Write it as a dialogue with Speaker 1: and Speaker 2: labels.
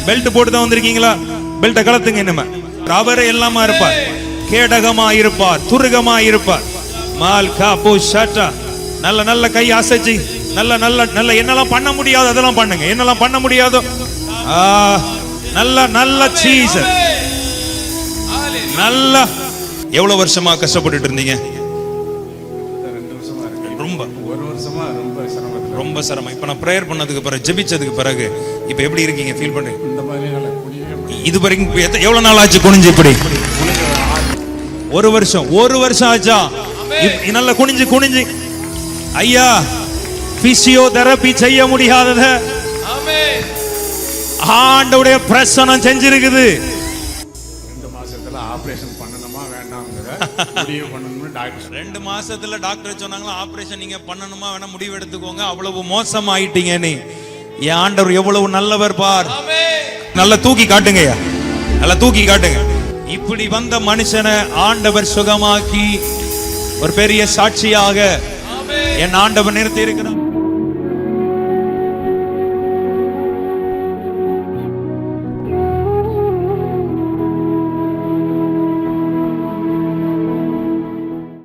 Speaker 1: Belt போட்டு தான் வந்திருக்கீங்களா? பெல்ட்டை கலத்துங்க. இனிமே அவரே எல்லாமா இருப்பார், கேடகமா இருப்பார், துருகமா இருப்பார். மால் காபு ஷாட்டா. நல்ல நல்ல கை அசைச்சு நல்ல நல்ல நல்ல என்னெல்லாம் பண்ண முடியாதோ அதெல்லாம் பண்ணுங்க. என்னெல்லாம் பண்ண முடியாதோ நல்ல நல்ல சீஸ். நல்ல எவ்வளவு வருஷமா கஷ்டப்பட்டுட்டு இருந்தீங்க? ரொம்ப சிரமம். இப்ப நான் பிரேயர் பண்ணதுக்கு பிறகு, ஜெபிச்சதுக்கு பிறகு இப்ப எப்படி இருக்கீங்க? ஃபீல் பண்றீங்க? இது வரைக்கும் எவ்வளவு நாள் ஆச்சு குனிஞ்சு? இப்படி ஒரு வருஷம் ஆச்சா? நல்ல குனிஞ்சு குனிஞ்சு. ஐயா, பிசியோதெரபி செய்ய முடியாதத ஆண்டவருடைய பிரசன்னம் செஞ்சிருக்குது.
Speaker 2: 2 மாசத்துல ஆபரேஷன் பண்ணணுமா வேண்டாம்ங்கற முடிவு பண்ணனும் டாக்டர்.
Speaker 1: 2 மாசத்துல டாக்டர் சொன்னாங்களா ஆபரேஷன் நீங்க பண்ணணுமா வேணா முடிவு எடுத்துக்கோங்க. அவ்வளவு மோசமா ஆயிட்டீங்க. நீ என் ஆண்டவர் எவ்வளவு நல்லவர் பார். நல்லா தூக்கி காட்டுங்கய்யா, நல்லா தூக்கி காட்டுங்க. இப்படி வந்த மனுஷனை ஆண்டவர் சுகமாக்கி ஒரு பெரிய சாட்சியாக என் ஆண்டவர் நிறுத்தி இருக்கிறார்.